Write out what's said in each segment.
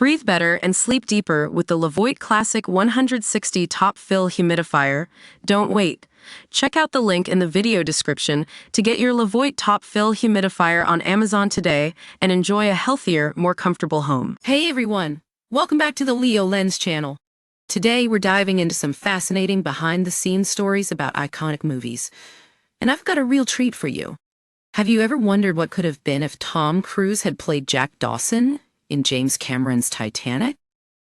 Breathe better and sleep deeper with the Levoit Classic 160 Top Fill Humidifier. Don't wait. Check out the link in the video description to get your Levoit Top Fill Humidifier on Amazon today and enjoy a healthier, more comfortable home. Hey everyone! Welcome back to the Leo Lens channel. Today we're diving into some fascinating behind-the-scenes stories about iconic movies. And I've got a real treat for you. Have you ever wondered what could have been if Tom Cruise had played Jack Dawson in James Cameron's Titanic?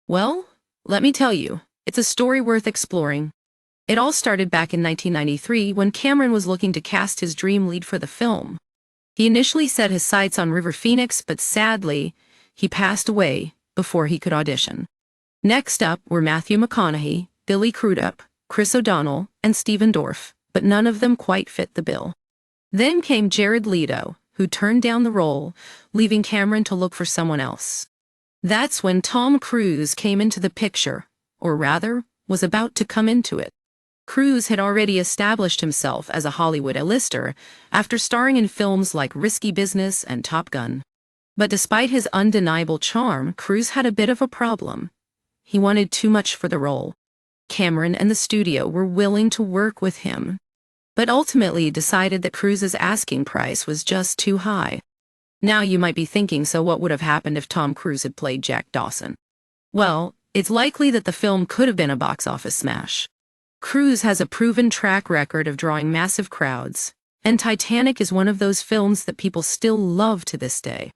Well, let me tell you, it's a story worth exploring. It all started back in 1993 when Cameron was looking to cast his dream lead for the film. He initially set his sights on River Phoenix, but sadly, he passed away before he could audition. Next up were Matthew McConaughey, Billy Crudup, Chris O'Donnell, and Stephen Dorff, but none of them quite fit the bill. Then came Jared Leto, who turned down the role, leaving Cameron to look for someone else. That's when Tom Cruise came into the picture, or rather, was about to come into it. Cruise had already established himself as a Hollywood A-lister after starring in films like Risky Business and Top Gun. But despite his undeniable charm, Cruise had a bit of a problem. He wanted too much for the role. Cameron and the studio were willing to work with him, but ultimately decided that Cruise's asking price was just too high. Now you might be thinking, so what would have happened if Tom Cruise had played Jack Dawson? Well, it's likely that the film could have been a box office smash. Cruise has a proven track record of drawing massive crowds, and Titanic is one of those films that people still love to this day.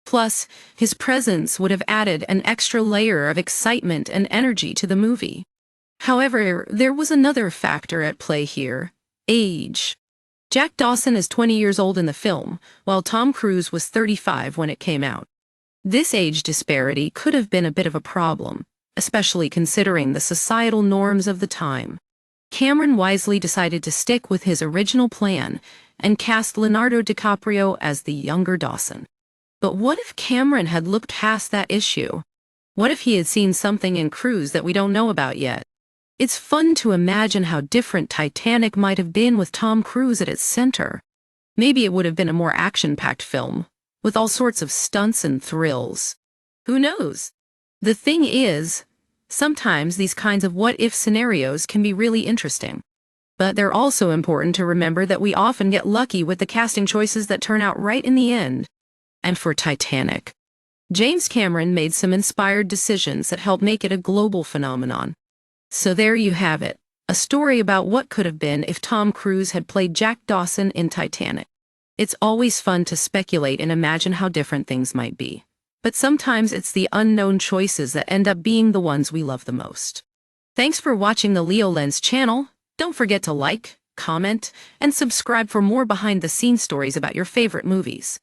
Plus, his presence would have added an extra layer of excitement and energy to the movie. However, there was another factor at play here: age. Jack Dawson is 20 years old in the film, while Tom Cruise was 35 when it came out. This age disparity could have been a bit of a problem, especially considering the societal norms of the time. Cameron wisely decided to stick with his original plan and cast Leonardo DiCaprio as the younger Dawson. But what if Cameron had looked past that issue? What if he had seen something in Cruise that we don't know about yet? It's fun to imagine how different Titanic might have been with Tom Cruise at its center. Maybe it would have been a more action-packed film, with all sorts of stunts and thrills. Who knows? The thing is, sometimes these kinds of what-if scenarios can be really interesting. But they're also important to remember that we often get lucky with the casting choices that turn out right in the end. And for Titanic, James Cameron made some inspired decisions that helped make it a global phenomenon. So there you have it, a story about what could have been if Tom Cruise had played Jack Dawson in Titanic. It's always fun to speculate and imagine how different things might be. But sometimes it's the unknown choices that end up being the ones we love the most. Thanks for watching the Leo Lens channel. Don't forget to like, comment, and subscribe for more behind-the-scenes stories about your favorite movies.